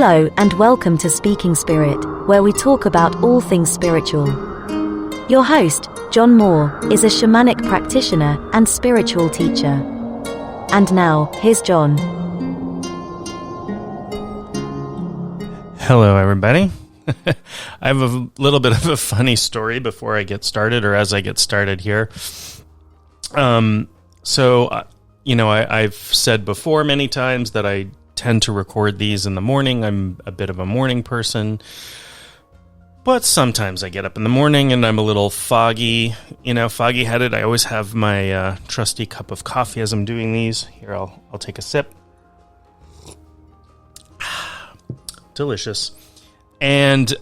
Hello and welcome to Speaking Spirit, where we talk about all things spiritual. Your host, John Moore, is a shamanic practitioner and spiritual teacher. And now, here's John. Hello, everybody. I have a little bit of a funny story before I get started, or as I get started here. I've said before many times that I tend to record these in the morning. I'm a bit of a morning person, but sometimes I get up in the morning and I'm a little foggy-headed. I always have my trusty cup of coffee as I'm doing these. Here, I'll take a sip. Delicious. And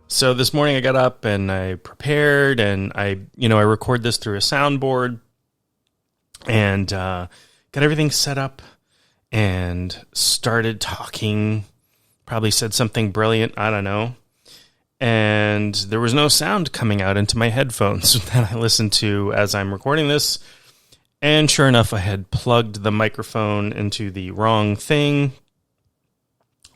so this morning I got up and I prepared and I record this through a soundboard and got everything set up and started talking. Probably said something brilliant, I don't know. And there was no sound coming out into my headphones that I listened to as I'm recording this. And sure enough, I had plugged the microphone into the wrong thing,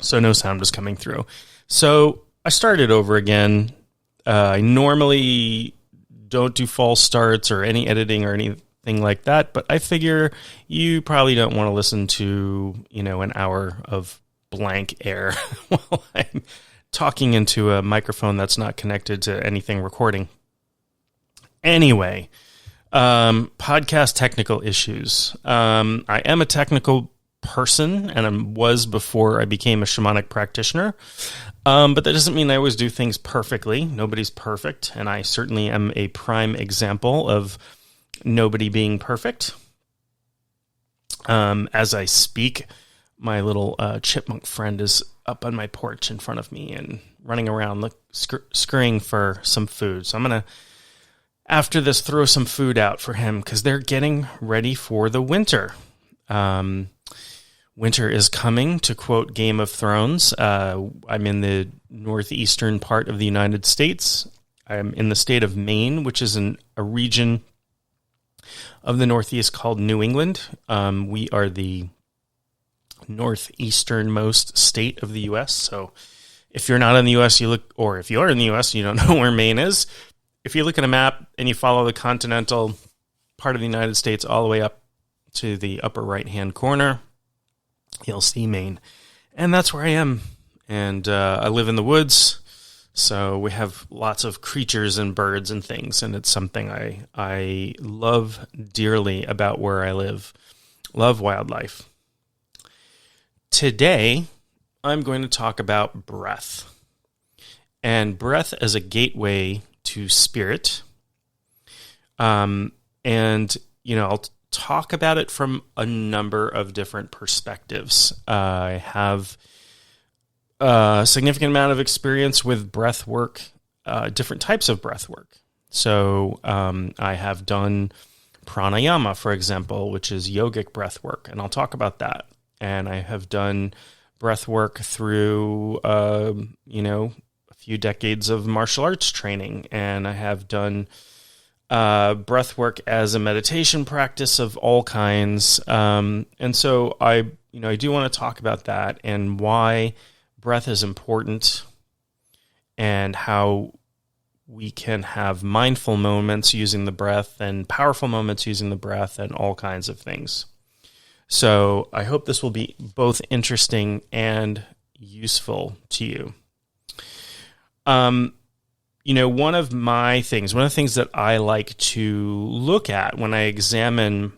so no sound was coming through. So I started over again. I normally don't do false starts or any editing or anything like that, but I figure you probably don't want to listen to, an hour of blank air while I'm talking into a microphone that's not connected to anything recording. Anyway, podcast technical issues. I am a technical person, and I was before I became a shamanic practitioner. But that doesn't mean I always do things perfectly. Nobody's perfect, and I certainly am a prime example of nobody being perfect. As I speak, my little chipmunk friend is up on my porch in front of me and running around scurrying for some food. So I'm going to, after this, throw some food out for him because they're getting ready for the winter. Winter is coming, to quote Game of Thrones. I'm in the northeastern part of the United States. I'm in the state of Maine, which is a region of the Northeast called New England. We are the northeasternmost state of the U.S. So if you're not in the U.S., or if you are in the U.S., you don't know where Maine is. If you look at a map and you follow the continental part of the United States all the way up to the upper right-hand corner, you'll see Maine. And that's where I am. And I live in the woods, so we have lots of creatures and birds and things, and it's something I love dearly about where I live. Love wildlife. Today, I'm going to talk about breath. And breath as a gateway to spirit. I'll talk about it from a number of different perspectives. I have a significant amount of experience with breath work, different types of breath work. So I have done pranayama, for example, which is yogic breath work, and I'll talk about that. And I have done breath work through, a few decades of martial arts training, and I have done breath work as a meditation practice of all kinds. And so I do want to talk about that and why breath is important and how we can have mindful moments using the breath and powerful moments using the breath and all kinds of things. So I hope this will be both interesting and useful to you. One of the things that I like to look at when I examine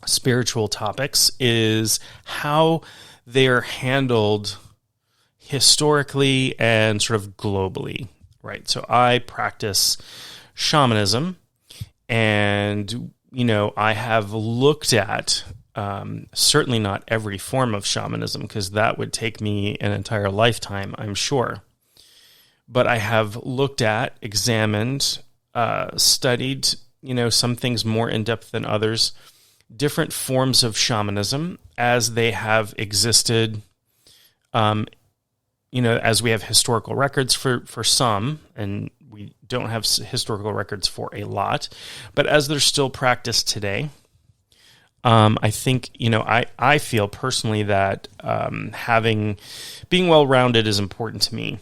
spiritual topics is how they are handled historically and sort of globally, right? So I practice shamanism, and, I have looked at, certainly not every form of shamanism, because that would take me an entire lifetime, I'm sure. But I have looked at, examined, studied, some things more in depth than others, different forms of shamanism as they have existed, as we have historical records for some, and we don't have historical records for a lot, but as they're still practiced today. I think, I feel personally that being well-rounded is important to me.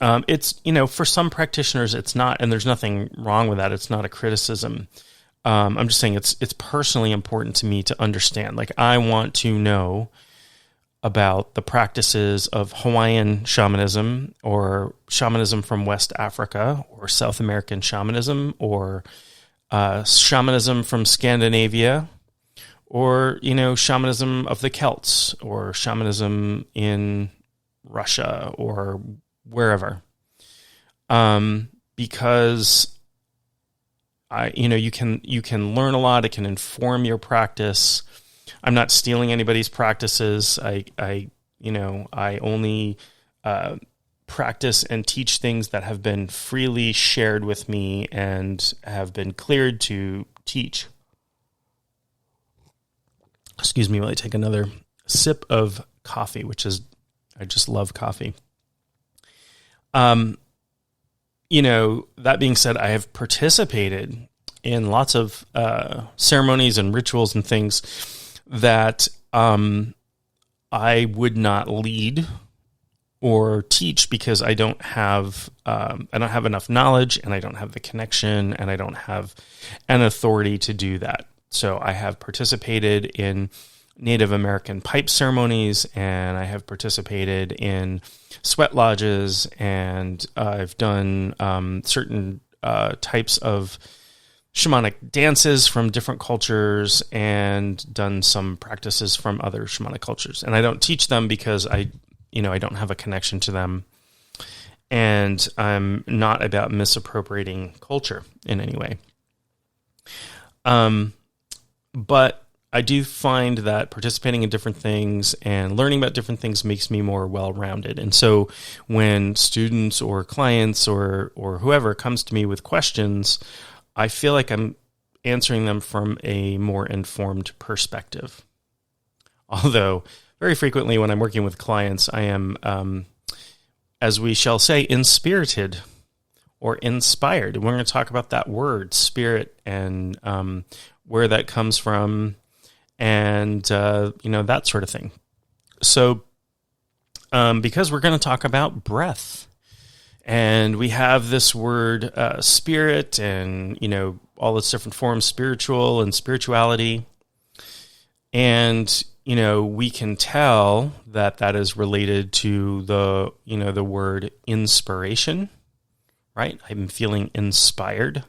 It's, for some practitioners, it's not, and there's nothing wrong with that. It's not a criticism. I'm just saying it's personally important to me to understand. Like, I want to know about the practices of Hawaiian shamanism, or shamanism from West Africa, or South American shamanism, or shamanism from Scandinavia, or, shamanism of the Celts, or shamanism in Russia, or wherever. Because you can learn a lot. It can inform your practice. I'm not stealing anybody's practices. I only practice and teach things that have been freely shared with me and have been cleared to teach. Excuse me while I take another sip of coffee, I just love coffee. That being said, I have participated in lots of ceremonies and rituals and things that I would not lead or teach because I don't have enough knowledge, and I don't have the connection, and I don't have an authority to do that. So I have participated in Native American pipe ceremonies, and I have participated in sweat lodges, and I've done certain types of shamanic dances from different cultures, and done some practices from other shamanic cultures. And I don't teach them because I don't have a connection to them, and I'm not about misappropriating culture in any way. But I do find that participating in different things and learning about different things makes me more well-rounded. And so when students or clients or whoever comes to me with questions, I feel like I'm answering them from a more informed perspective. Although very frequently when I'm working with clients, I am, as we shall say, inspirited or inspired. We're going to talk about that word, spirit, and where that comes from, and that sort of thing. So because we're going to talk about breath, and we have this word spirit, and all its different forms, spiritual and spirituality, and we can tell that is related to the word inspiration, right? I'm feeling inspired.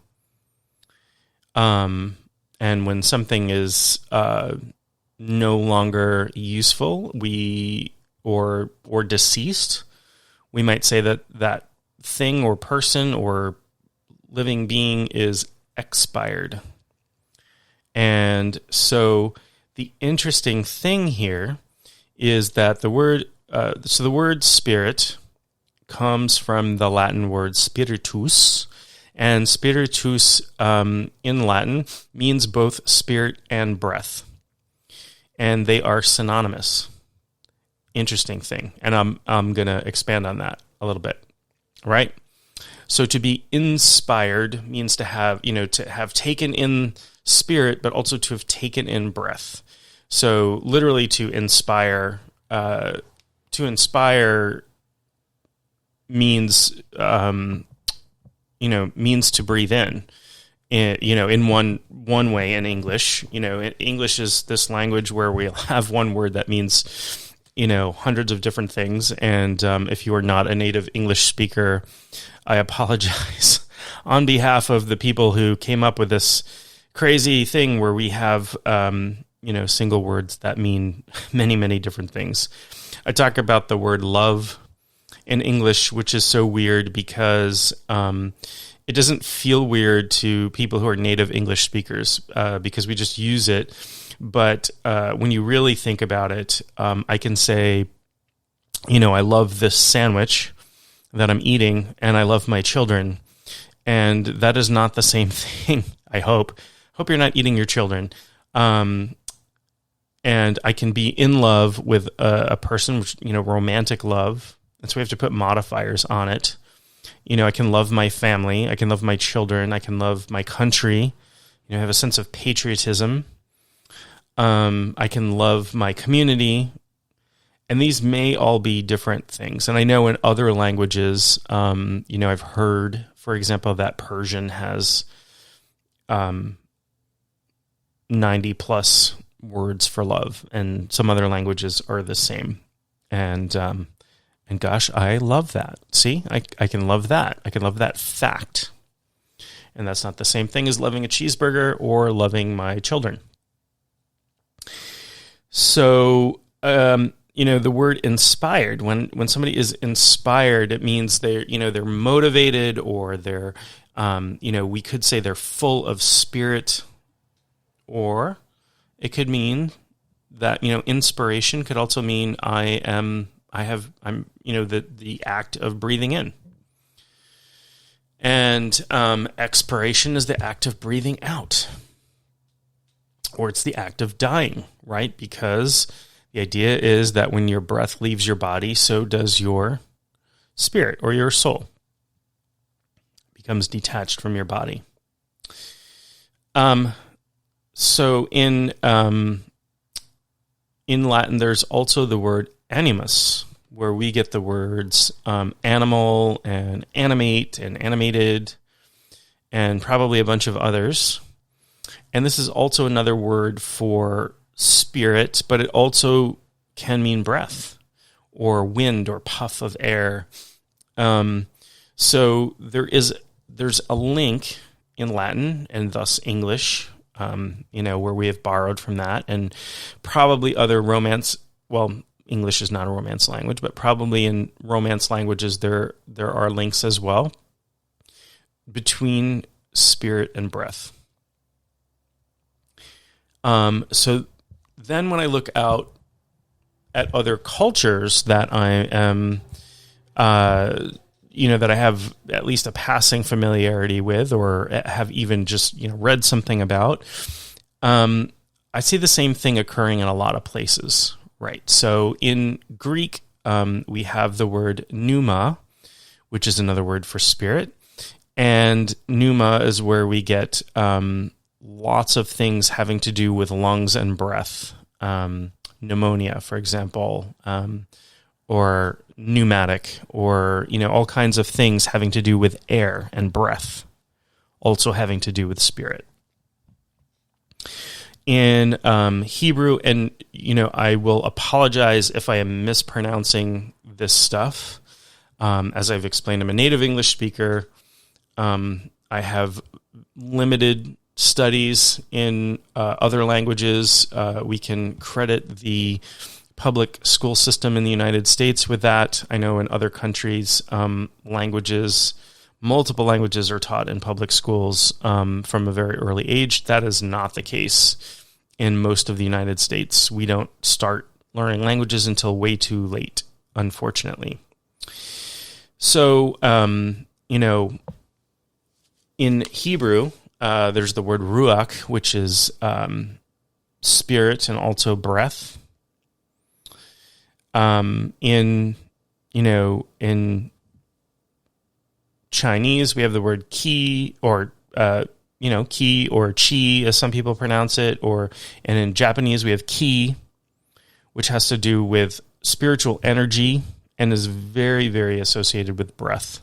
And when something is no longer useful, or deceased, we might say that thing or person or living being is expired. And so the interesting thing here is that the word spirit comes from the Latin word spiritus, and spiritus in Latin means both spirit and breath, and they are synonymous. Interesting thing, and I'm going to expand on that a little bit, right? So to be inspired means to have taken in spirit, but also to have taken in breath. So literally to inspire means means to breathe in one way in English. English is this language where we have one word that means hundreds of different things. And if you are not a native English speaker, I apologize on behalf of the people who came up with this crazy thing where we have single words that mean many, many different things. I talk about the word love in English, which is so weird because it doesn't feel weird to people who are native English speakers because we just use it. But when you really think about it, I can say, I love this sandwich that I'm eating, and I love my children. And that is not the same thing, I hope. Hope you're not eating your children. And I can be in love with a person, romantic love. And so we have to put modifiers on it. I can love my family. I can love my children. I can love my country. I have a sense of patriotism. I can love my community. And these may all be different things. And I know in other languages, I've heard, for example, that Persian has 90 plus words for love, and some other languages are the same. And gosh, I love that. See, I can love that. I can love that fact. And that's not the same thing as loving a cheeseburger or loving my children. So, the word inspired, when somebody is inspired, it means they're motivated, or they're, we could say they're full of spirit, or it could mean that, inspiration could also mean I'm the act of breathing in. And expiration is the act of breathing out. Or it's the act of dying, right? Because the idea is that when your breath leaves your body, so does your spirit or your soul. It becomes detached from your body. So in Latin, there's also the word animus, where we get the words animal and animate and animated, and probably a bunch of others. And this is also another word for spirit, but it also can mean breath or wind or puff of air. So there's a link in Latin and thus English, where we have borrowed from that, and probably other Romance. Well, English is not a Romance language, but probably in Romance languages there are links as well between spirit and breath. So then when I look out at other cultures that I am, that I have at least a passing familiarity with, or have even just, read something about, I see the same thing occurring in a lot of places, right? So in Greek, we have the word pneuma, which is another word for spirit. And pneuma is where we get lots of things having to do with lungs and breath. Pneumonia, for example, or pneumatic, or, all kinds of things having to do with air and breath, also having to do with spirit. In Hebrew, and, I will apologize if I am mispronouncing this stuff. As I've explained, I'm a native English speaker. I have limited studies in other languages. We can credit the public school system in the United States with that. I know in other countries, multiple languages are taught in public schools from a very early age. That is not the case in most of the United States. We don't start learning languages until way too late, unfortunately. So, in Hebrew, there's the word ruach, which is spirit and also breath. In Chinese, we have the word qi, or qi or chi, as some people pronounce it, and in Japanese we have ki, which has to do with spiritual energy and is very, very associated with breath.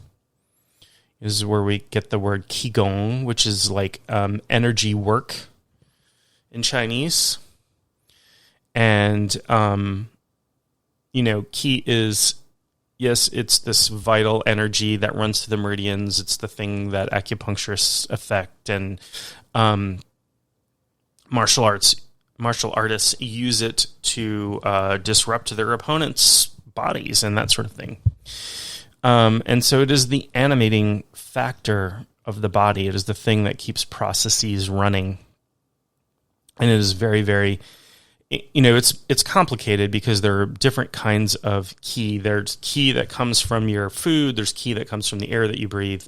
This is where we get the word qigong, which is like energy work in Chinese. And, qi is, yes, it's this vital energy that runs through the meridians. It's the thing that acupuncturists affect, and martial artists use it to disrupt their opponents' bodies and that sort of thing. And so it is the animating factor of the body. It is the thing that keeps processes running. And it is very, very, it's complicated because there are different kinds of qi. There's qi that comes from your food. There's qi that comes from the air that you breathe.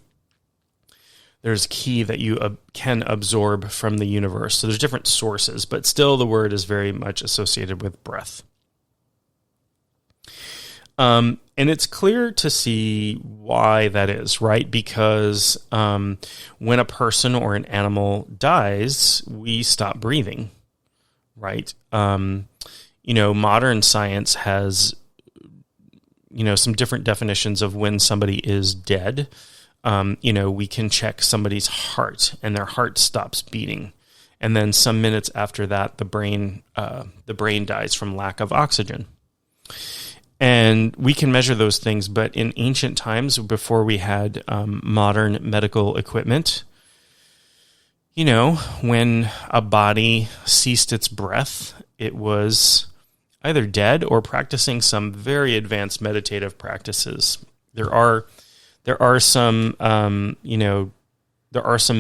There's qi that you can absorb from the universe. So there's different sources, but still the word is very much associated with breath. And it's clear to see why that is, right? Because when a person or an animal dies, we stop breathing, right? Modern science has, some different definitions of when somebody is dead. We can check somebody's heart and their heart stops beating. And then some minutes after that, the brain dies from lack of oxygen. And we can measure those things, but in ancient times, before we had modern medical equipment, when a body ceased its breath, it was either dead or practicing some very advanced meditative practices. There are some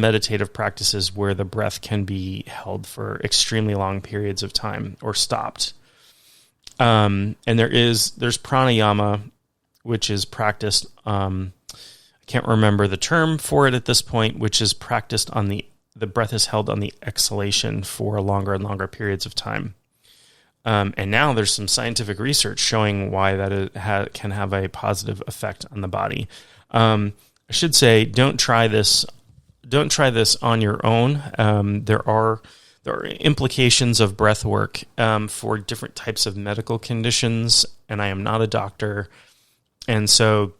meditative practices where the breath can be held for extremely long periods of time or stopped. And there's pranayama, which is practiced, I can't remember the term for it at this point, which is practiced on the breath is held on the exhalation for longer and longer periods of time. And now there's some scientific research showing why that can have a positive effect on the body. I should say, don't try this on your own. There are implications of breath work for different types of medical conditions, and I am not a doctor. And so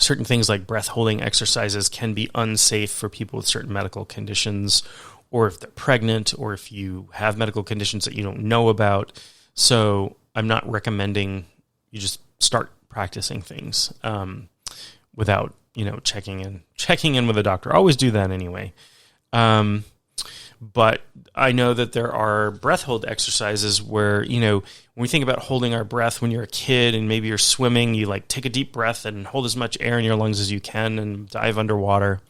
certain things like breath holding exercises can be unsafe for people with certain medical conditions, or if they're pregnant, or if you have medical conditions that you don't know about. So I'm not recommending you just start practicing things without checking in with a doctor. Always do that anyway. But I know that there are breath hold exercises where, when we think about holding our breath when you're a kid and maybe you're swimming, you take a deep breath and hold as much air in your lungs as you can and dive underwater.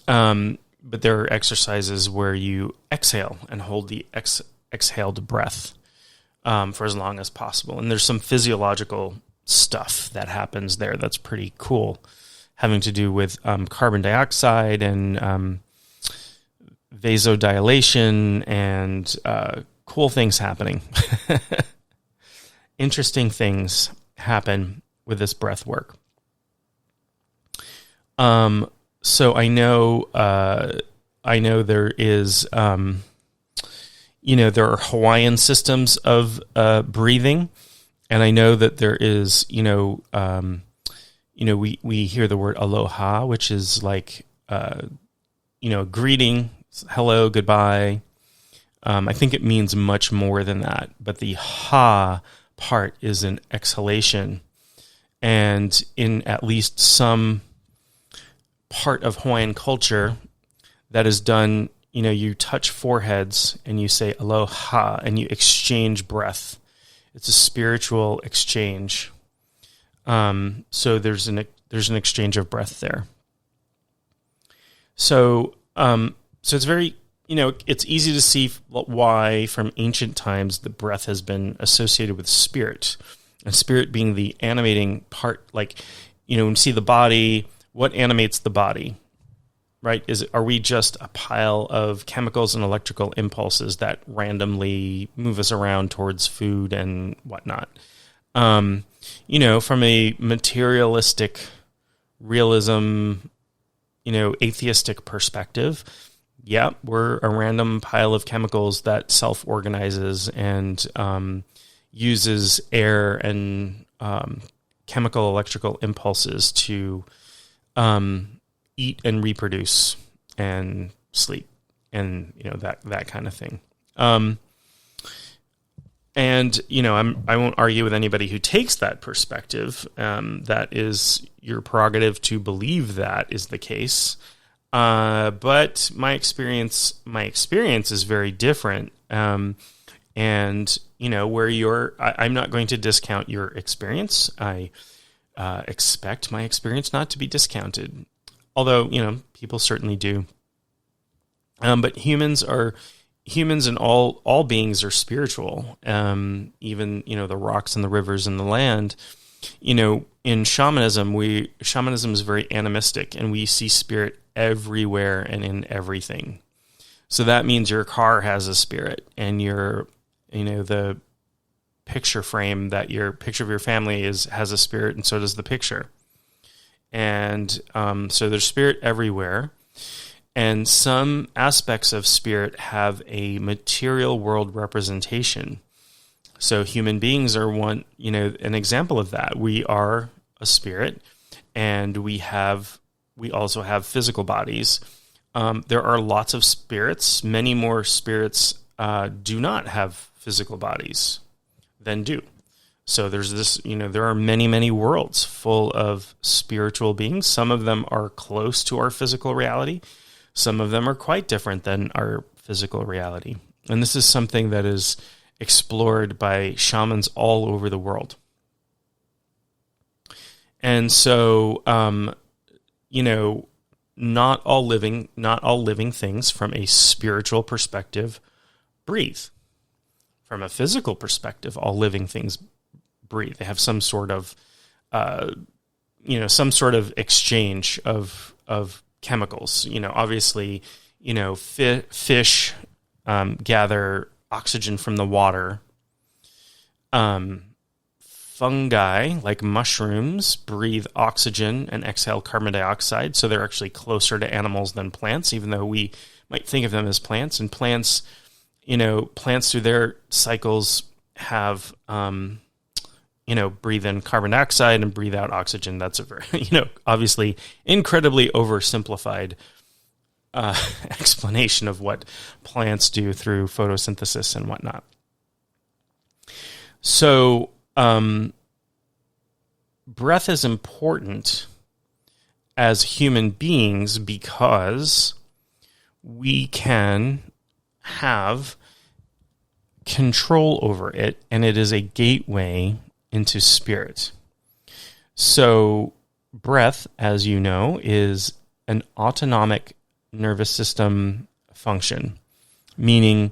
But there are exercises where you exhale and hold the exhaled breath for as long as possible. And there's some physiological stuff that happens there that's pretty cool, having to do with carbon dioxide and vasodilation and cool things happening. Interesting things happen with this breath work. So I know there is, there are Hawaiian systems of breathing, and I know that there is, we hear the word aloha, which is like, greeting, hello, goodbye. I think it means much more than that, but the ha part is an exhalation. And in at least some part of Hawaiian culture, that is done, you touch foreheads and you say aloha and you exchange breath. It's a spiritual exchange. So there's an exchange of breath there. So it's very, it's easy to see why from ancient times the breath has been associated with spirit, and spirit being the animating part. When you see the body, what animates the body, right? Are we just a pile of chemicals and electrical impulses that randomly move us around towards food and whatnot? From a materialistic realism, atheistic perspective, yeah, we're a random pile of chemicals that self-organizes and uses air and chemical electrical impulses to eat and reproduce and sleep and that kind of thing. I won't argue with anybody who takes that perspective. That is your prerogative to believe that is the case. But my experience is very different. Where I'm not going to discount your experience. I expect my experience not to be discounted, although, people certainly do. But humans and all beings are spiritual. Even, the rocks and the rivers and the land. In shamanism is very animistic, and we see spirit everywhere and in everything. So that means your car has a spirit, and the picture frame that your picture of your family has a spirit, and so does the picture. And so there's spirit everywhere. And some aspects of spirit have a material world representation. So human beings are an example of that. We are a spirit, and we also have physical bodies. There are lots of spirits. Many more spirits do not have physical bodies than do. So there are many, many worlds full of spiritual beings. Some of them are close to our physical reality. Some of them are quite different than our physical reality. And this is something that is explored by shamans all over the world. And so, not all living things from a spiritual perspective breathe. From a physical perspective, all living things breathe. They have some sort of exchange of chemicals. Obviously, fish gather oxygen from the water. Fungi, like mushrooms, breathe oxygen and exhale carbon dioxide, so they're actually closer to animals than plants, even though we might think of them as plants. And plants through their cycles have, breathe in carbon dioxide and breathe out oxygen. That's a very, obviously incredibly oversimplified explanation of what plants do through photosynthesis and whatnot. So, breath is important as human beings because we can have control over it, and it is a gateway into spirit. So, breath, as you know, is an autonomic nervous system function, meaning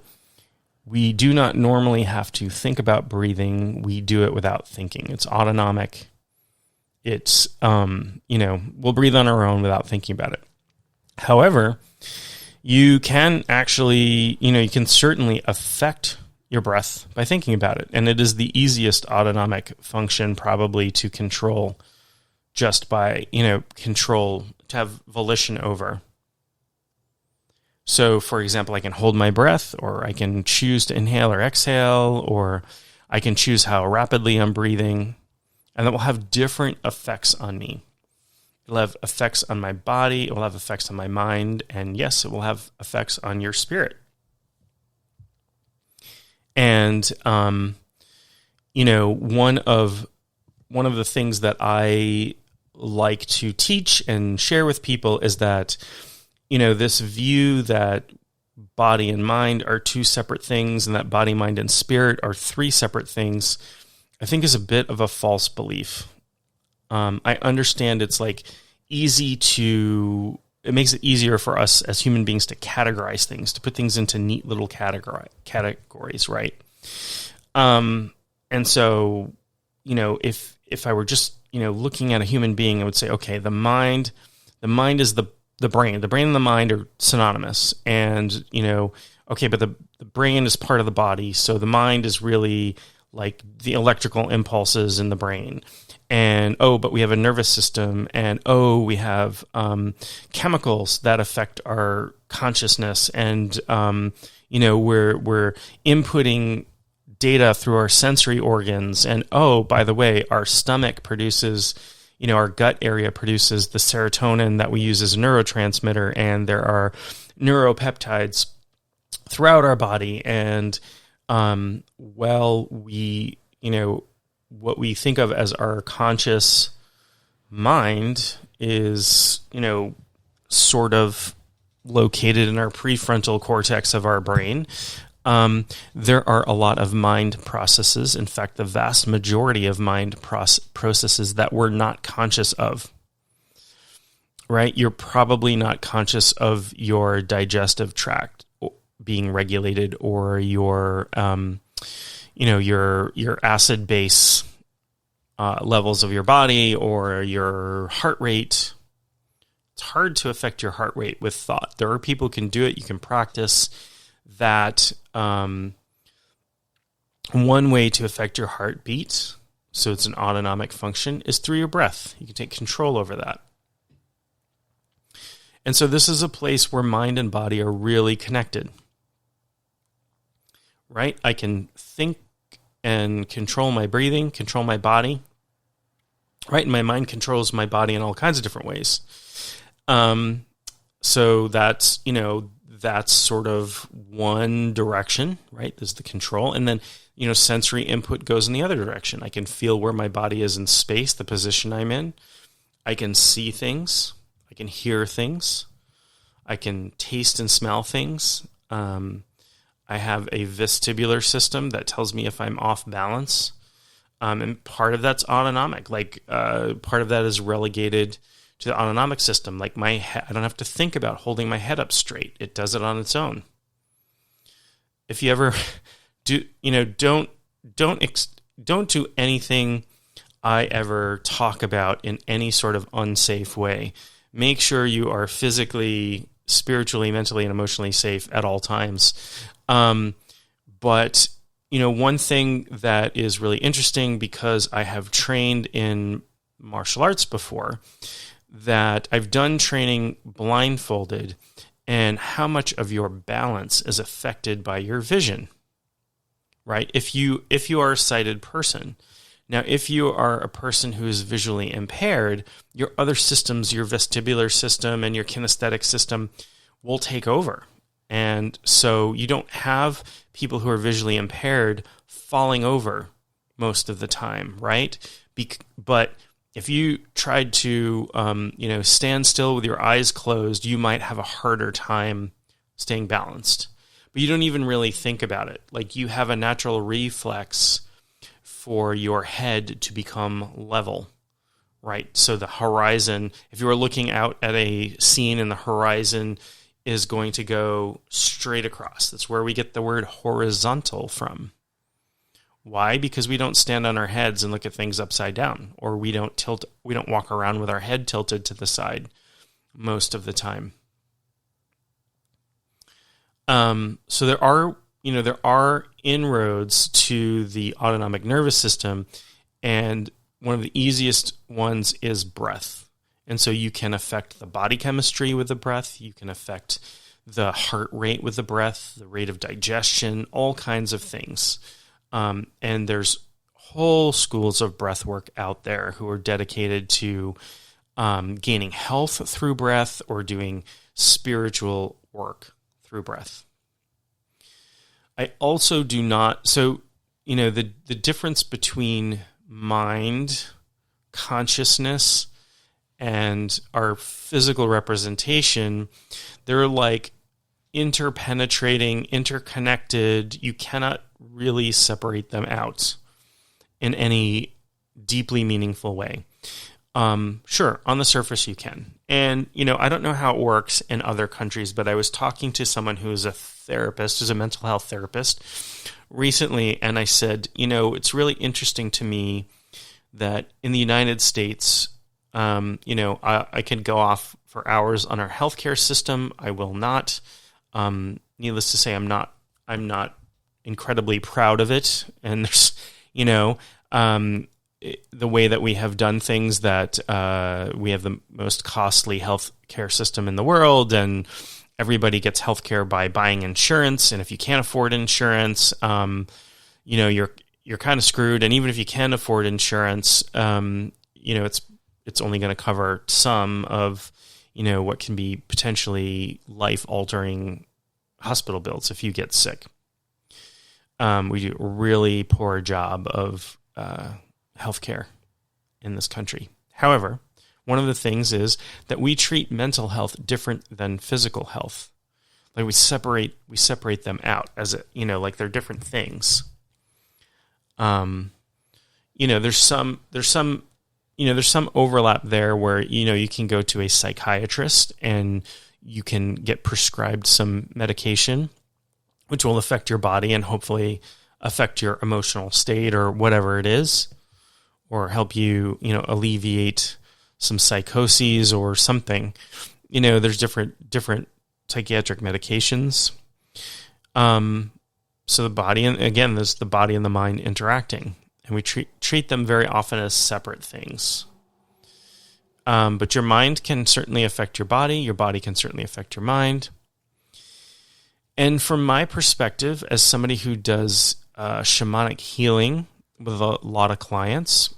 we do not normally have to think about breathing. We do it without thinking. It's autonomic. It's, we'll breathe on our own without thinking about it. However, you can actually, you can certainly affect your breath by thinking about it. And it is the easiest autonomic function probably to control just by, to have volition over. So, for example, I can hold my breath, or I can choose to inhale or exhale, or I can choose how rapidly I'm breathing, and that will have different effects on me. It will have effects on my body, it will have effects on my mind, and yes, it will have effects on your spirit. And, one of the things that I like to teach and share with people is that this view that body and mind are two separate things and that body, mind, and spirit are three separate things, I think is a bit of a false belief. I understand it's it makes it easier for us as human beings to categorize things, to put things into neat little categories, right? And so, if I were just, looking at a human being, I would say, okay, the mind is the brain. The brain and the mind are synonymous. And, okay, but the brain is part of the body. So the mind is really like the electrical impulses in the brain. And, but we have a nervous system. And, we have chemicals that affect our consciousness. And, we're inputting data through our sensory organs. And, by the way, our stomach produces... our gut area produces the serotonin that we use as a neurotransmitter, and there are neuropeptides throughout our body. And, what we think of as our conscious mind is, sort of located in our prefrontal cortex of our brain. There are a lot of mind processes. In fact, the vast majority of mind processes that we're not conscious of, right? You're probably not conscious of your digestive tract being regulated, or your acid base levels of your body, or your heart rate. It's hard to affect your heart rate with thought. There are people who can do it. You can practice that. One way to affect your heartbeat, so it's an autonomic function, is through your breath. You can take control over that. And so this is a place where mind and body are really connected, right? I can think and control my breathing, control my body, right? And my mind controls my body in all kinds of different ways. So that's, that's sort of one direction, right? There's the control. And then, sensory input goes in the other direction. I can feel where my body is in space, the position I'm in. I can see things. I can hear things. I can taste and smell things. I have a vestibular system that tells me if I'm off balance. And part of that's autonomic. Like part of that is relegated to the autonomic system. Like my head, I don't have to think about holding my head up straight. It does it on its own. If you ever don't do anything I ever talk about in any sort of unsafe way. Make sure you are physically, spiritually, mentally, and emotionally safe at all times. But one thing that is really interesting, because I have trained in martial arts before, that I've done training blindfolded, and how much of your balance is affected by your vision, right? If you are a sighted person. Now, if you are a person who is visually impaired, your other systems, your vestibular system and your kinesthetic system will take over. And so you don't have people who are visually impaired falling over most of the time, right? But if you tried to, stand still with your eyes closed, you might have a harder time staying balanced. But you don't even really think about it. Like, you have a natural reflex for your head to become level, right? So the horizon, if you were looking out at a scene and the horizon is going to go straight across. That's where we get the word horizontal from. Why? Because we don't stand on our heads and look at things upside down, or we don't walk around with our head tilted to the side most of the time. So there are inroads to the autonomic nervous system, and one of the easiest ones is breath. And so you can affect the body chemistry with the breath. You can affect the heart rate with the breath, the rate of digestion, all kinds of things. And there's whole schools of breath work out there who are dedicated to gaining health through breath or doing spiritual work through breath. I also do not, the difference between mind, consciousness, and our physical representation, they're like interpenetrating, interconnected. You cannot really separate them out in any deeply meaningful way. Sure, on the surface you can. And, I don't know how it works in other countries, but I was talking to someone who's a therapist, who's a mental health therapist recently, and I said, it's really interesting to me that in the United States, I can go off for hours on our healthcare system. I will not. Needless to say, I'm not incredibly proud of it. And there's, the way that we have done things, that we have the most costly healthcare system in the world, and everybody gets healthcare by buying insurance. And if you can't afford insurance, you're kind of screwed. And even if you can afford insurance, it's only going to cover some of, what can be potentially life-altering hospital bills if you get sick. We do a really poor job of healthcare in this country. However, one of the things is that we treat mental health different than physical health. Like we separate them out as like they're different things. There's some overlap there where, you can go to a psychiatrist and you can get prescribed some medication, which will affect your body and hopefully affect your emotional state or whatever it is, or help you, alleviate some psychoses or something. There's different psychiatric medications. So the body, and again, there's the body and the mind interacting. And we treat them very often as separate things. But your mind can certainly affect your body can certainly affect your mind. And from my perspective, as somebody who does shamanic healing with a lot of clients,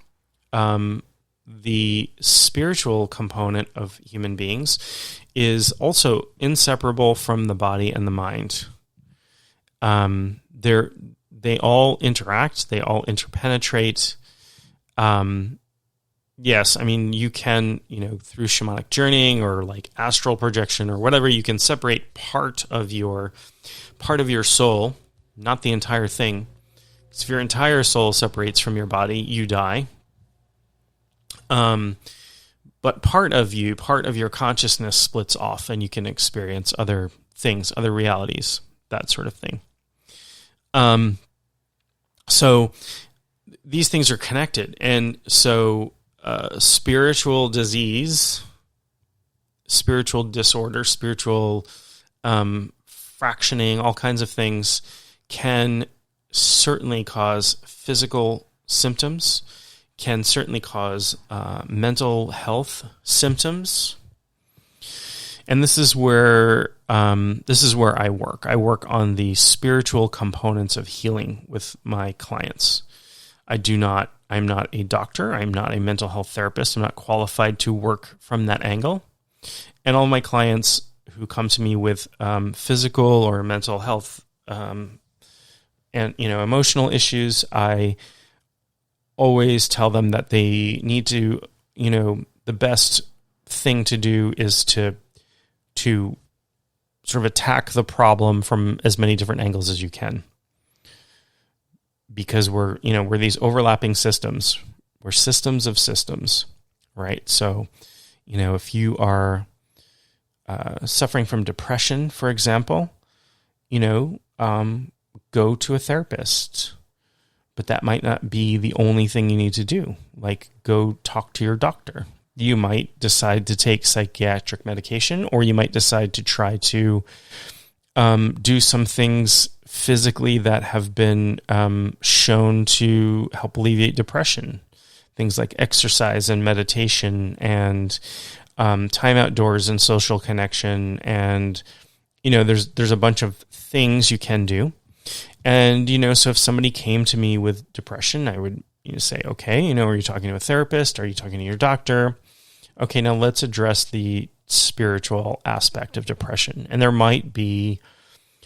the spiritual component of human beings is also inseparable from the body and the mind. They all interact, they all interpenetrate. Yes, I mean, you can, through shamanic journeying or like astral projection or whatever, you can separate part of your soul, not the entire thing. Because if your entire soul separates from your body, you die. But part of your consciousness splits off, and you can experience other things, other realities, that sort of thing. So these things are connected, and so spiritual disease, spiritual disorder, spiritual fractioning, all kinds of things can certainly cause physical symptoms, can certainly cause mental health symptoms. And this is where I work. I work on the spiritual components of healing with my clients. I'm not a doctor. I'm not a mental health therapist. I'm not qualified to work from that angle. And all my clients who come to me with physical or mental health and emotional issues, I always tell them that they need to, the best thing to do is to sort of attack the problem from as many different angles as you can. Because we're these overlapping systems. We're systems of systems, right? So, if you are suffering from depression, for example, go to a therapist. But that might not be the only thing you need to do. Like, go talk to your doctor. You might decide to take psychiatric medication, or you might decide to try to do some things physically that have been shown to help alleviate depression. Things like exercise and meditation and time outdoors and social connection. And, there's a bunch of things you can do. And, so if somebody came to me with depression, I would say, okay, are you talking to a therapist? Are you talking to your doctor? Okay, now let's address the spiritual aspect of depression. And there might be,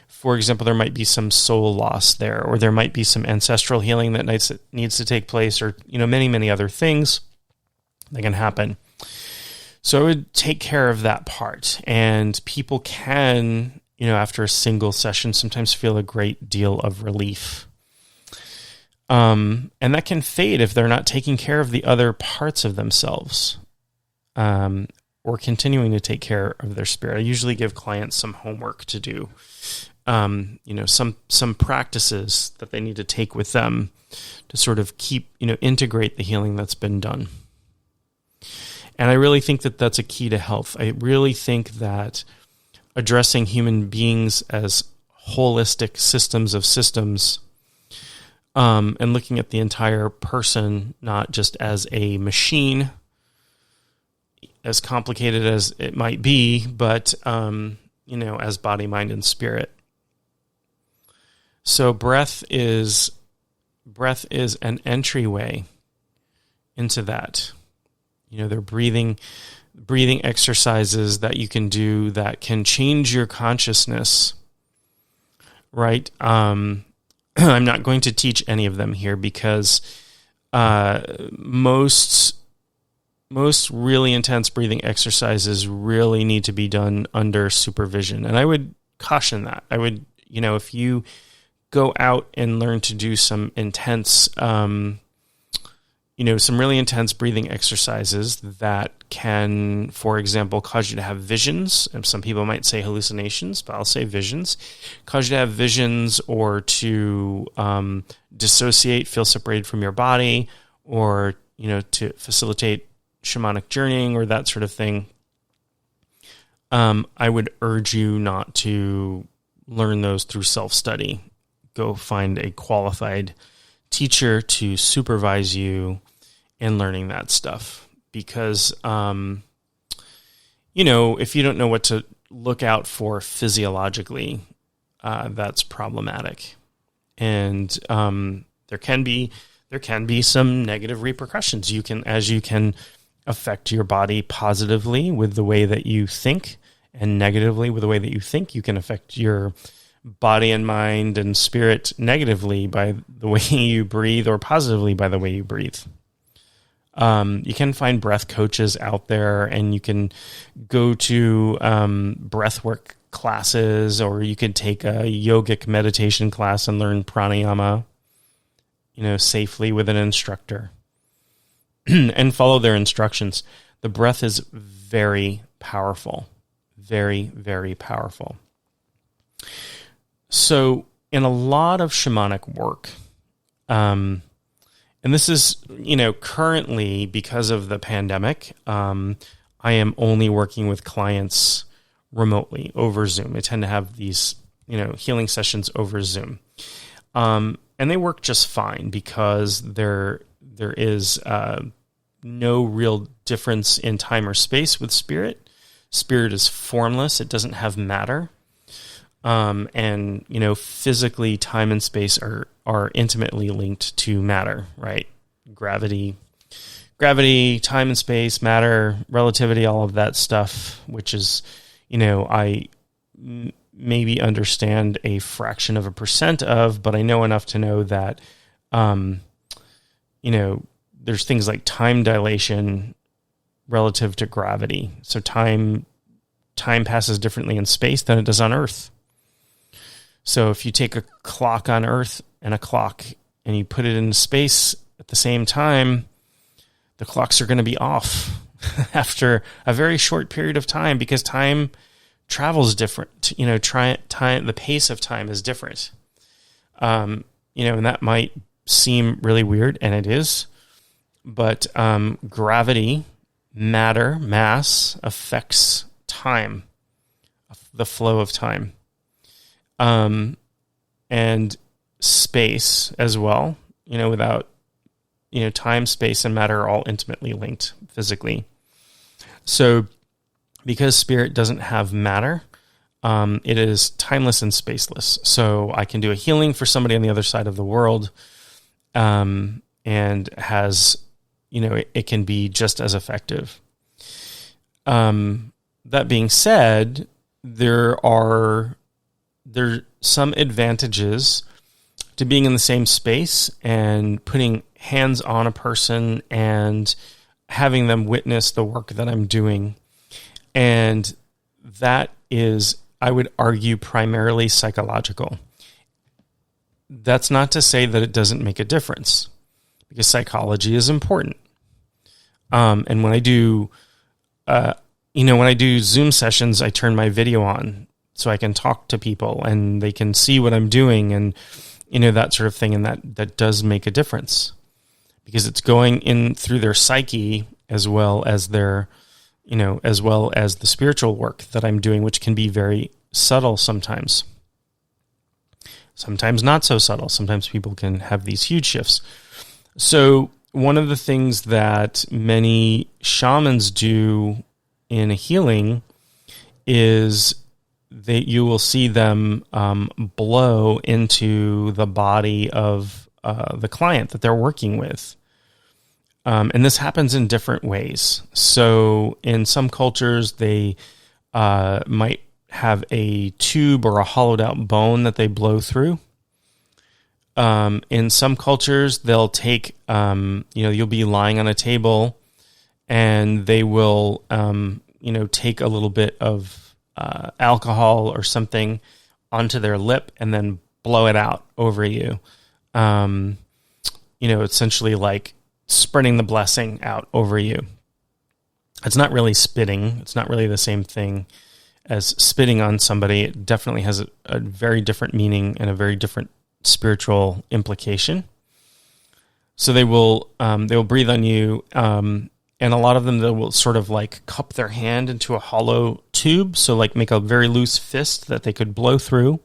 for example, there might be some soul loss there, or there might be some ancestral healing that needs to take place, or, many, many other things that can happen. So I would take care of that part. And people can, after a single session, sometimes feel a great deal of relief. And that can fade if they're not taking care of the other parts of themselves, or continuing to take care of their spirit. I usually give clients some homework to do, some practices that they need to take with them to sort of keep, integrate the healing that's been done. And I really think that that's a key to health. I really think that addressing human beings as holistic systems of systems, and looking at the entire person, not just as a machine, as complicated as it might be, but, as body, mind, and spirit. So breath is an entryway into that. They're breathing exercises that you can do that can change your consciousness, right? I'm not going to teach any of them here because most really intense breathing exercises really need to be done under supervision. And I would caution that. I would, if you go out and learn to do some intense, some really intense breathing exercises that can, for example, cause you to have visions. And some people might say hallucinations, but I'll say visions. Cause you to have visions, or to dissociate, feel separated from your body, or, to facilitate shamanic journeying or that sort of thing. I would urge you not to learn those through self-study. Go find a qualified teacher to supervise you in learning that stuff, because, if you don't know what to look out for physiologically, that's problematic. And there can be some negative repercussions. You can affect your body positively with the way that you think, and negatively with the way that you think. You can affect your body and mind and spirit negatively by the way you breathe, or positively by the way you breathe. You can find breath coaches out there, and you can go to breathwork classes, or you could take a yogic meditation class and learn pranayama, safely with an instructor and follow their instructions. The breath is very powerful, very, very powerful. So in a lot of shamanic work, and this is, currently because of the pandemic, I am only working with clients remotely over Zoom. I tend to have these, healing sessions over Zoom. And they work just fine because there is no real difference in time or space with spirit. Spirit is formless. It doesn't have matter. And physically, time and space are intimately linked to matter, right? Gravity, time and space, matter, relativity, all of that stuff, which is, I maybe understand a fraction of a percent of, but I know enough to know that, there's things like time dilation relative to gravity. So time passes differently in space than it does on Earth. So if you take a clock on Earth and a clock and you put it in space at the same time, the clocks are going to be off after a very short period of time, because time travels different. The pace of time is different. And that might seem really weird, and it is. But gravity, matter, mass affects time, the flow of time. And space as well, without, time, space, and matter are all intimately linked physically. So because spirit doesn't have matter, it is timeless and spaceless. So I can do a healing for somebody on the other side of the world, and has, it can be just as effective. That being said, there are some advantages to being in the same space and putting hands on a person and having them witness the work that I'm doing. And that is, I would argue, primarily psychological. That's not to say that it doesn't make a difference, because psychology is important. And when I do, Zoom sessions, I turn my video on so I can talk to people and they can see what I'm doing, and, that sort of thing. And that does make a difference, because it's going in through their psyche as well as their, as well as the spiritual work that I'm doing, which can be very subtle sometimes. Sometimes not so subtle. Sometimes people can have these huge shifts. So one of the things that many shamans do in a healing is that you will see them blow into the body of the client that they're working with. And this happens in different ways. So in some cultures, they might have a tube or a hollowed out bone that they blow through. In some cultures, they'll take, you'll be lying on a table and they will, take a little bit of alcohol or something onto their lip and then blow it out over you. Essentially like spreading the blessing out over you. It's not really spitting. It's not really the same thing as spitting on somebody. It definitely has a very different meaning and a very different spiritual implication. So they will breathe on you, and a lot of them, they will sort of like cup their hand into a hollow tube, so like make a very loose fist that they could blow through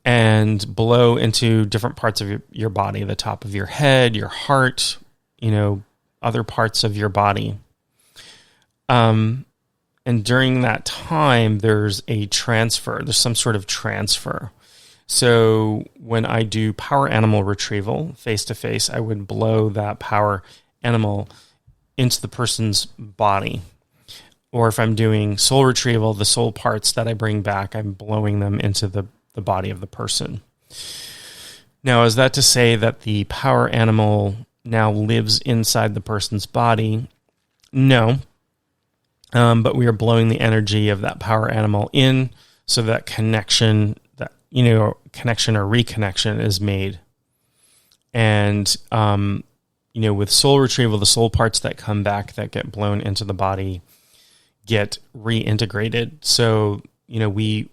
and blow into different parts of your body, the top of your head, your heart, other parts of your body. And during that time, there's a transfer. There's some sort of transfer. So when I do power animal retrieval face-to-face, I would blow that power animal into the person's body. Or if I'm doing soul retrieval, the soul parts that I bring back, I'm blowing them into the body of the person. Now, is that to say that the power animal now lives inside the person's body? No. But we are blowing the energy of that power animal in so that connection or reconnection is made. And, with soul retrieval, the soul parts that come back that get blown into the body get reintegrated. So, we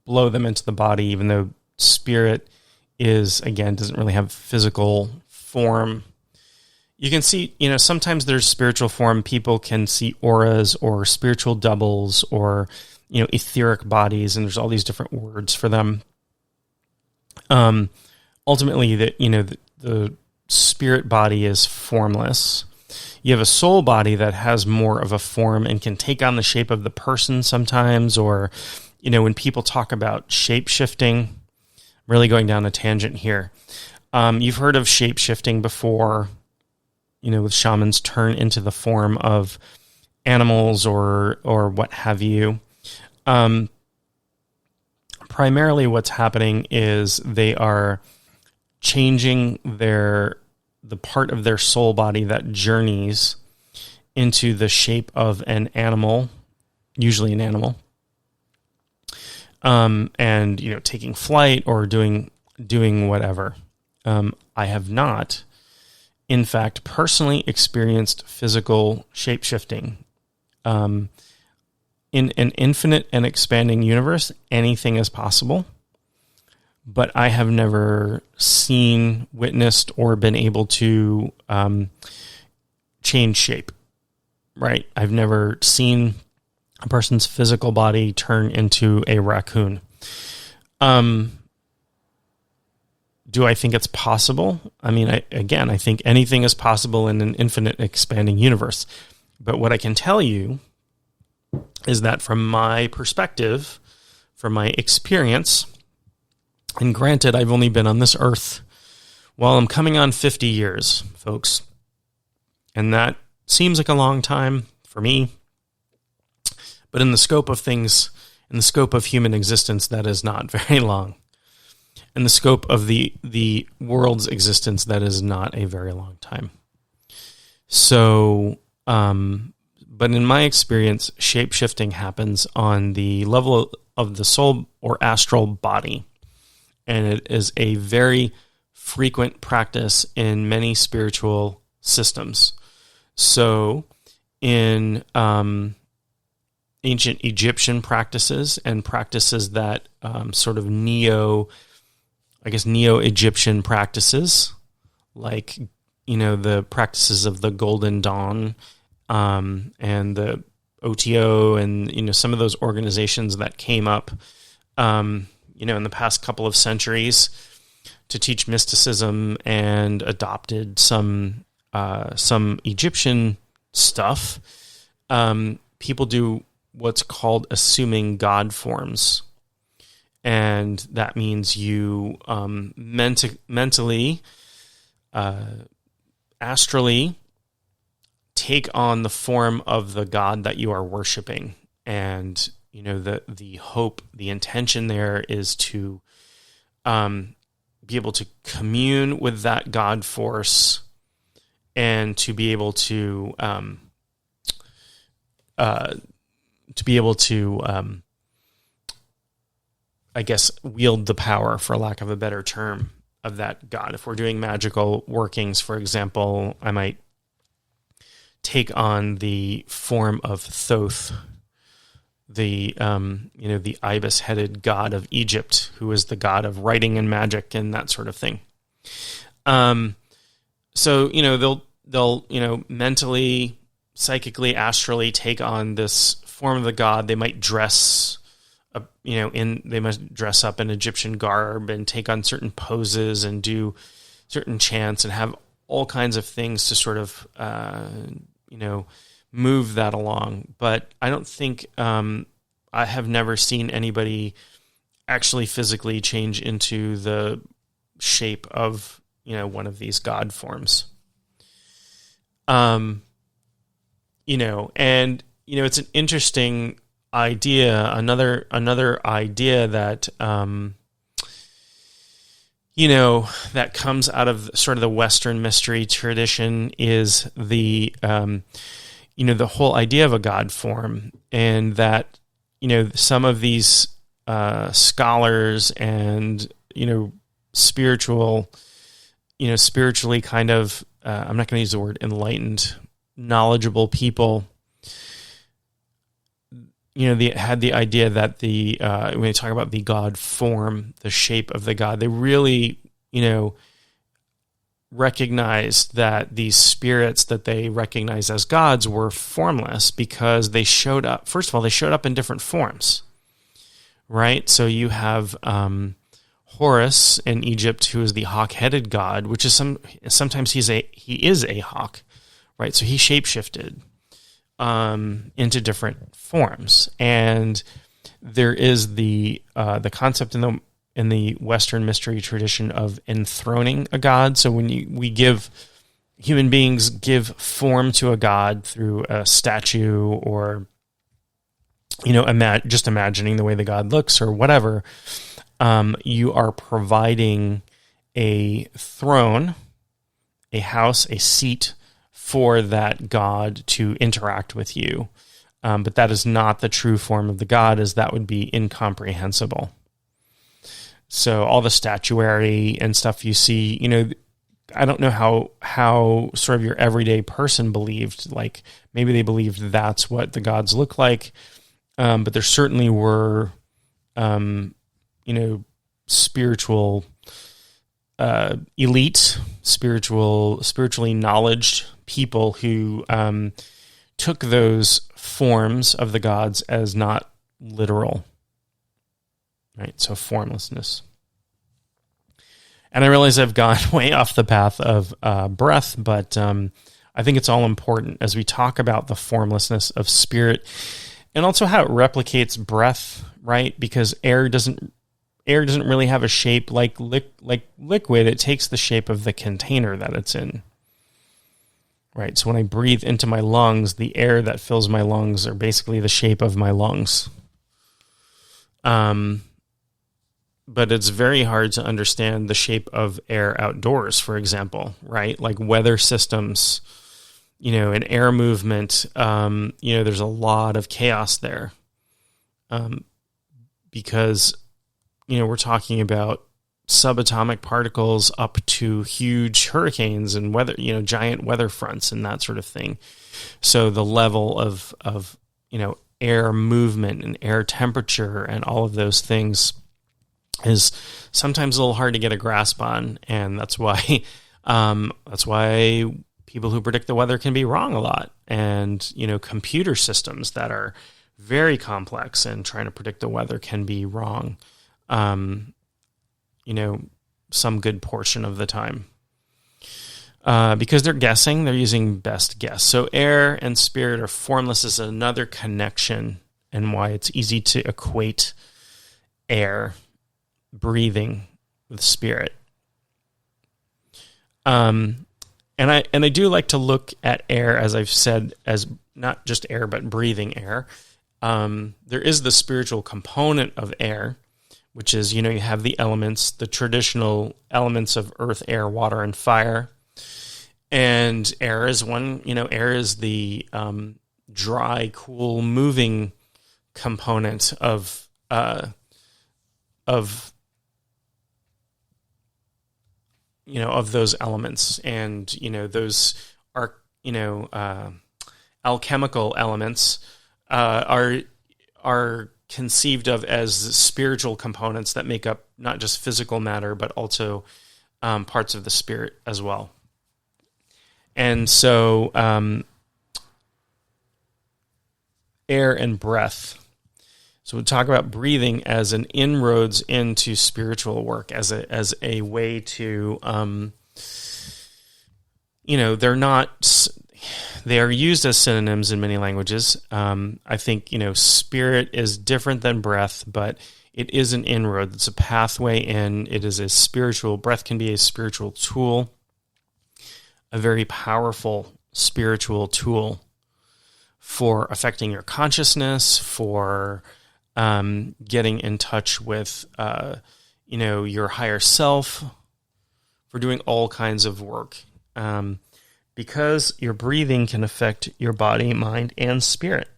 blow them into the body, even though spirit doesn't really have physical form. You can see, sometimes there's spiritual form. People can see auras or spiritual doubles or, etheric bodies, and there's all these different words for them. Ultimately, the spirit body is formless. You have a soul body that has more of a form and can take on the shape of the person sometimes, or, when people talk about shape-shifting, I'm really going down a tangent here. You've heard of shape-shifting before, with shamans turn into the form of animals or what have you. Primarily what's happening is they are changing the part of their soul body that journeys into the shape of an animal, usually an animal, and taking flight or doing whatever. I have not, in fact, personally experienced physical shape-shifting. In an infinite and expanding universe, anything is possible. But I have never seen, witnessed, or been able to change shape, right? I've never seen a person's physical body turn into a raccoon. Do I think it's possible? I mean, I think anything is possible in an infinite expanding universe. But what I can tell you is that from my perspective, from my experience, and granted, I've only been on this earth, I'm coming on 50 years, folks. And that seems like a long time for me. But in the scope of things, in the scope of human existence, that is not very long. In the scope of the world's existence, that is not a very long time. So, but in my experience, shape-shifting happens on the level of the soul or astral body. And it is a very frequent practice in many spiritual systems. So in ancient Egyptian practices and practices that sort of neo-Egyptian practices, like, the practices of the Golden Dawn and the OTO and, some of those organizations that came up, in the past couple of centuries to teach mysticism and adopted some Egyptian stuff. People do what's called assuming God forms. And that means you mentally, astrally take on the form of the God that you are worshiping. And, the hope, the intention there is to be able to commune with that God force and to be able to wield the power, for lack of a better term, of that God. If we're doing magical workings, for example, I might take on the form of Thoth, the ibis-headed god of Egypt, who is the god of writing and magic and that sort of thing. So they'll mentally, psychically, astrally take on this form of the god. They might dress they must dress up in Egyptian garb and take on certain poses and do certain chants and have all kinds of things to sort of, move that along. But I don't think I have never seen anybody actually physically change into the shape of, one of these God forms. And it's an interesting idea. Another idea that, that comes out of sort of the Western mystery tradition is the, the whole idea of a God form, and that, some of these scholars and, spiritually kind of, I'm not going to use the word enlightened, knowledgeable people, they had the idea that when they talk about the God form, the shape of the God, they really, recognized that these spirits that they recognized as gods were formless because they showed up. First of all, they showed up in different forms, right? So you have Horus in Egypt, who is the hawk-headed god, which is sometimes he is a hawk, right? So he shapeshifted into different forms, and there is the concept in the Western mystery tradition of enthroning a god. So when human beings give form to a god through a statue or just imagining the way the god looks or whatever, you are providing a throne, a house, a seat for that god to interact with you. But that is not the true form of the god, as that would be incomprehensible. So all the statuary and stuff you see, I don't know how sort of your everyday person believed. Like maybe they believed that's what the gods look like, but there certainly were, spiritual elite, spiritually knowledged people who took those forms of the gods as not literal. Right, so formlessness. And I realize I've gone way off the path of breath, but I think it's all important as we talk about the formlessness of spirit, and also how it replicates breath, right? Because air doesn't really have a shape like liquid. It takes the shape of the container that it's in. Right, so when I breathe into my lungs, the air that fills my lungs are basically the shape of my lungs. But it's very hard to understand the shape of air outdoors, for example, right? Like weather systems, and air movement, there's a lot of chaos there. Because, we're talking about subatomic particles up to huge hurricanes and weather, giant weather fronts and that sort of thing. So the level of air movement and air temperature and all of those things is sometimes a little hard to get a grasp on, and that's why people who predict the weather can be wrong a lot. And computer systems that are very complex and trying to predict the weather can be wrong. Some good portion of the time. Because they're guessing, they're using best guess. So air and spirit are formless is another connection, and why it's easy to equate air, breathing, with spirit. And I do like to look at air, as I've said, as not just air, but breathing air. There is the spiritual component of air, which is, you have the elements, the traditional elements of earth, air, water, and fire. And air is one, air is the dry, cool, moving component of those elements. And, those are, alchemical elements are conceived of as spiritual components that make up not just physical matter, but also parts of the spirit as well. And so air and breath. So we talk about breathing as an inroads into spiritual work, as a way to, they're not, they are used as synonyms in many languages. I think, spirit is different than breath, but it is an inroad. It's a pathway in. It is a spiritual, breath can be a spiritual tool, a very powerful spiritual tool for affecting your consciousness, for getting in touch with, your higher self, for doing all kinds of work. Because your breathing can affect your body, mind, and spirit.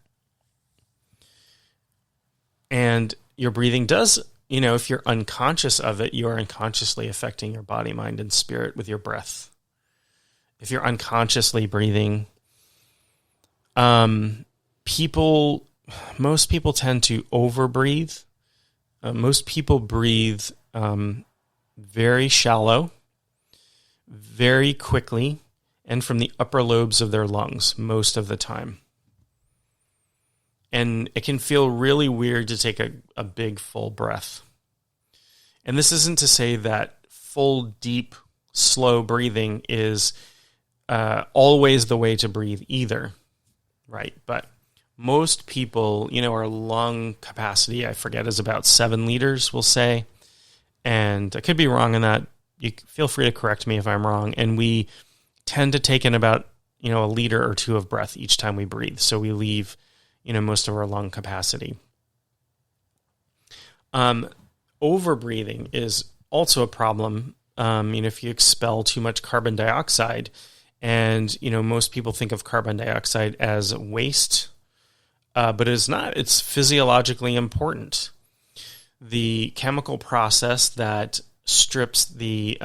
And your breathing does, if you're unconscious of it, you are unconsciously affecting your body, mind, and spirit with your breath. If you're unconsciously breathing, most people tend to overbreathe. Most people breathe very shallow, very quickly, and from the upper lobes of their lungs most of the time. And it can feel really weird to take a big, full breath. And this isn't to say that full, deep, slow breathing is always the way to breathe either, right? But most people, our lung capacity, I forget, is about 7 liters, we'll say. And I could be wrong on that. You feel free to correct me if I'm wrong. And we tend to take in about, a liter or 2 of breath each time we breathe. So we leave, most of our lung capacity. Overbreathing is also a problem. If you expel too much carbon dioxide, and, most people think of carbon dioxide as waste, but it's not. It's physiologically important. The chemical process that strips the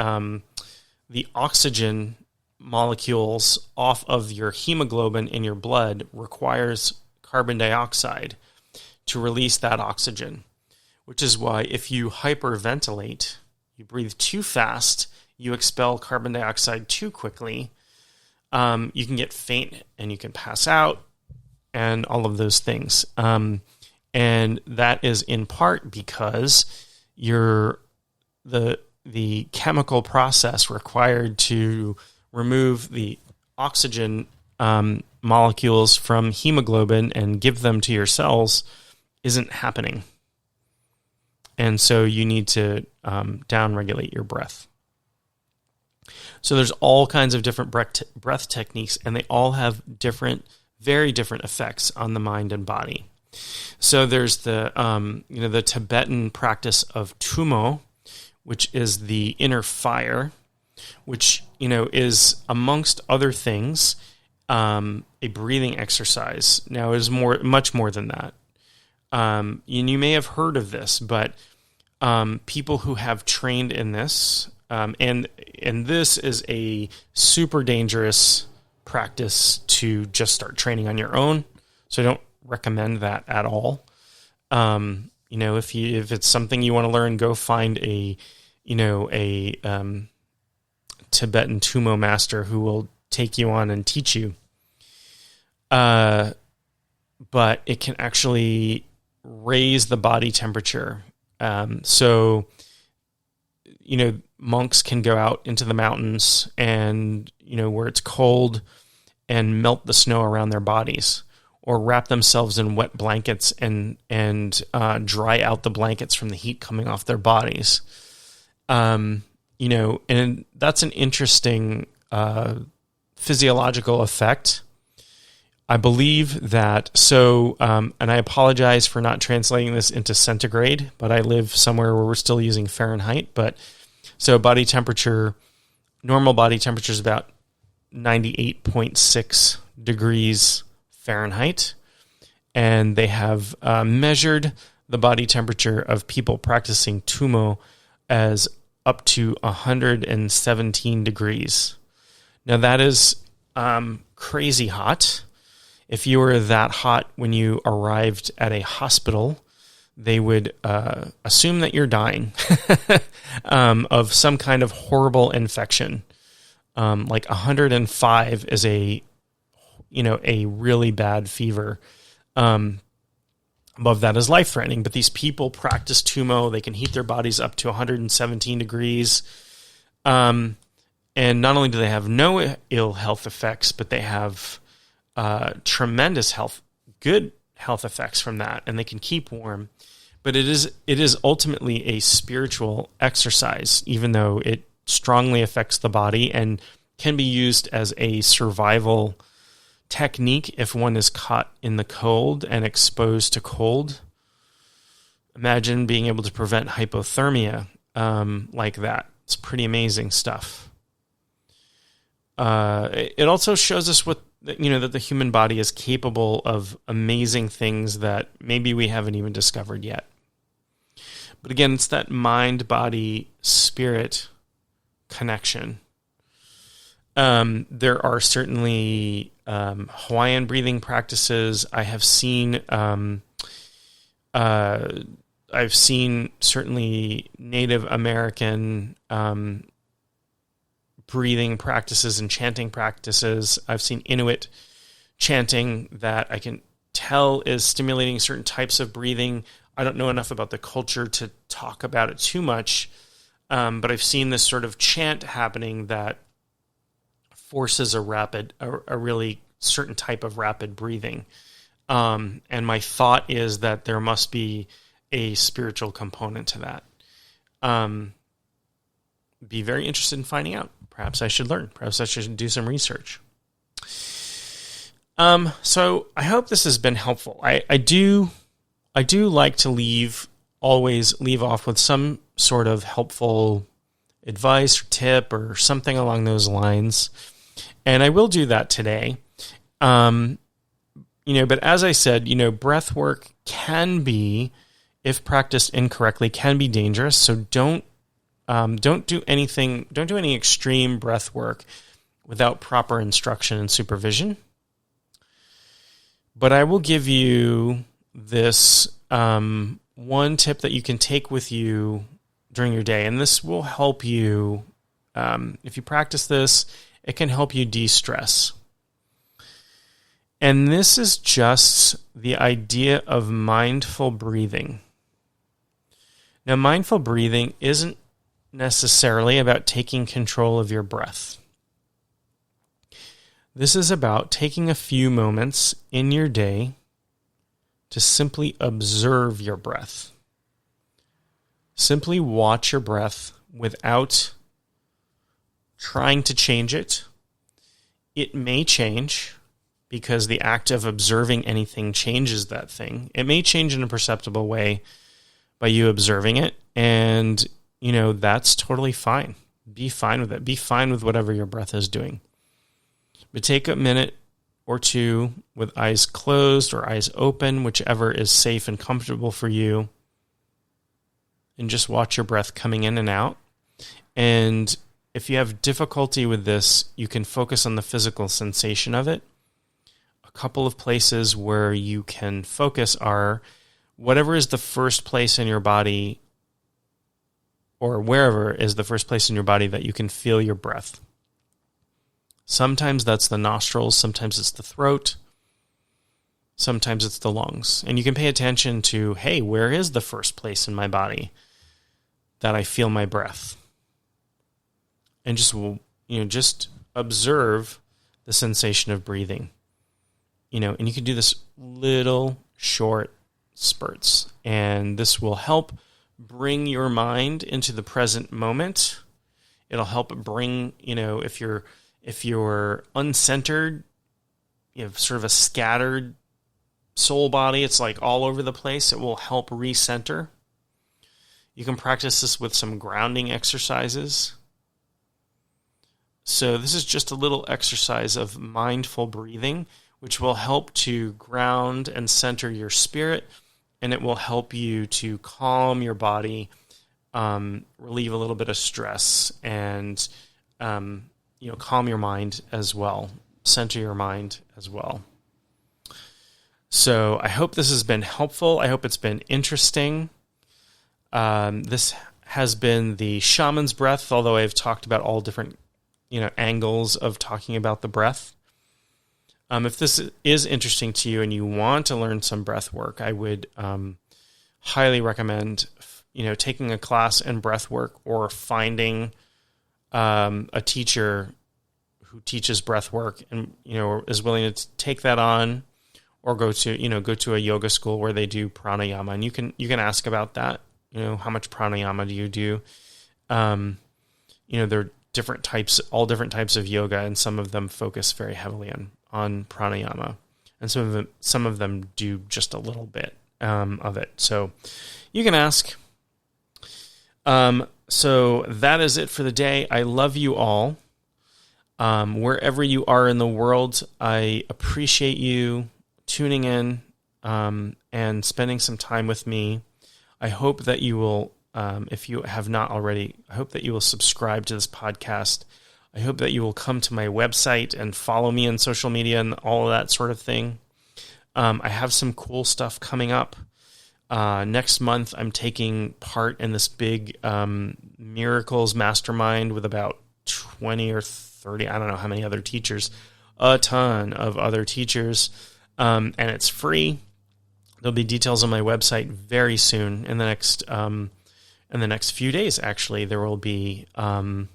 oxygen molecules off of your hemoglobin in your blood requires carbon dioxide to release that oxygen, which is why if you hyperventilate, you breathe too fast, you expel carbon dioxide too quickly, you can get faint and you can pass out and all of those things. And that is in part because the chemical process required to remove the oxygen molecules from hemoglobin and give them to your cells isn't happening. And so you need to downregulate your breath. So there's all kinds of different breath techniques, and they all have very different effects on the mind and body. So there's the Tibetan practice of tumo, which is the inner fire, which, is amongst other things, a breathing exercise. Now, it is much more than that. And you may have heard of this, but people who have trained in this, and this is a super dangerous practice to just start training on your own. So I don't recommend that at all. If it's something you want to learn, go find a Tibetan tumo master who will take you on and teach you. But it can actually raise the body temperature. So monks can go out into the mountains and, where it's cold and melt the snow around their bodies, or wrap themselves in wet blankets and dry out the blankets from the heat coming off their bodies. And that's an interesting physiological effect. I believe that, and I apologize for not translating this into centigrade, but I live somewhere where we're still using Fahrenheit. But so normal body temperature is about 98.6 degrees Fahrenheit. And they have measured the body temperature of people practicing tumo as up to 117 degrees. Now that is crazy hot. If you were that hot when you arrived at a hospital, they would assume that you're dying of some kind of horrible infection. Like 105 is a really bad fever. Above that is life-threatening. But these people practice tumo. They can heat their bodies up to 117 degrees. And And not only do they have no ill health effects, but they have tremendous good health effects from that, and they can keep warm. But it is ultimately a spiritual exercise, even though it strongly affects the body and can be used as a survival technique if one is caught in the cold and exposed to cold. Imagine being able to prevent hypothermia like that. It's pretty amazing stuff. It also shows us that the human body is capable of amazing things that maybe we haven't even discovered yet. But again, it's that mind, body, spirit connection. There are certainly Hawaiian breathing practices. I've seen certainly Native American breathing practices and chanting practices. I've seen Inuit chanting that I can tell is stimulating certain types of breathing. I don't know enough about the culture to talk about it too much, but I've seen this sort of chant happening that forces a really certain type of rapid breathing. And my thought is that there must be a spiritual component to that. Be very interested in finding out. Perhaps I should learn. Perhaps I should do some research. So I hope this has been helpful. I do like to always leave off with some sort of helpful advice or tip or something along those lines. And I will do that today. But as I said, breath work can be, if practiced incorrectly, can be dangerous. So don't do any extreme breath work without proper instruction and supervision. But I will give you this one tip that you can take with you during your day, and this will help you. If you practice this, it can help you de-stress. And this is just the idea of mindful breathing. Now, mindful breathing isn't necessarily about taking control of your breath. This is about taking a few moments in your day to simply observe your breath. Simply watch your breath without trying to change it. It may change because the act of observing anything changes that thing. It may change in a perceptible way by you observing it, and that's totally fine. Be fine with it. Be fine with whatever your breath is doing. But take a minute or two with eyes closed or eyes open, whichever is safe and comfortable for you, and just watch your breath coming in and out. And if you have difficulty with this, you can focus on the physical sensation of it. A couple of places where you can focus are whatever is the first place in your body, or wherever is the first place in your body that you can feel your breath. Sometimes that's the nostrils, sometimes it's the throat, sometimes it's the lungs. And you can pay attention to, hey, where is the first place in my body that I feel my breath? And just observe the sensation of breathing. And you can do this little short spurts, and this will help bring your mind into the present moment. It'll help bring, if you're uncentered, you have sort of a scattered soul body, it's like all over the place, it will help recenter. You can practice this with some grounding exercises. So this is just a little exercise of mindful breathing, which will help to ground and center your spirit, and it will help you to calm your body, relieve a little bit of stress, and calm your mind as well, center your mind as well. So I hope this has been helpful. I hope it's been interesting. This has been the Shaman's breath, although I've talked about all different angles of talking about the breath. If this is interesting to you and you want to learn some breath work, I would highly recommend taking a class in breath work, or finding a teacher who teaches breath work and, is willing to take that on, or go to a yoga school where they do pranayama, and you can ask about that. How much pranayama do you do? There are all different types of yoga, and some of them focus very heavily on pranayama, and some of them do just a little bit of it. So you can ask. So that is it for the day. I love you all. Wherever you are in the world, I appreciate you tuning in and spending some time with me. I hope that you will, if you have not already, I hope that you will subscribe to this podcast. I hope that you will come to my website and follow me on social media and all of that sort of thing. I have some cool stuff coming up. Next month, I'm taking part in this big Miracles Mastermind with about 20 or 30, I don't know how many other teachers, a ton of other teachers, and it's free. There'll be details on my website very soon. In the next few days, actually, there'll be some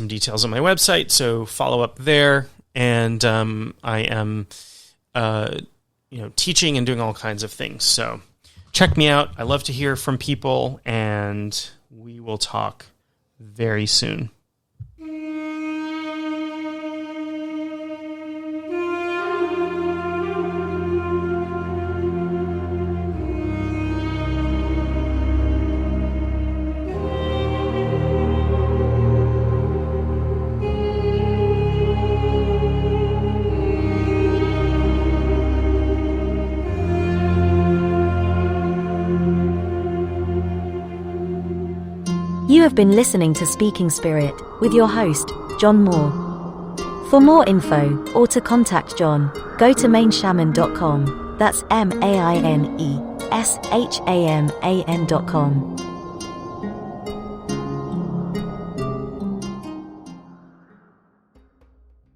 details on my website. So follow up there, and I am teaching and doing all kinds of things. So check me out. I love to hear from people, and we will talk very soon. You have been listening to Speaking Spirit with your host, John Moore. For more info or to contact John, go to mainshaman.com. That's maineshaman.com.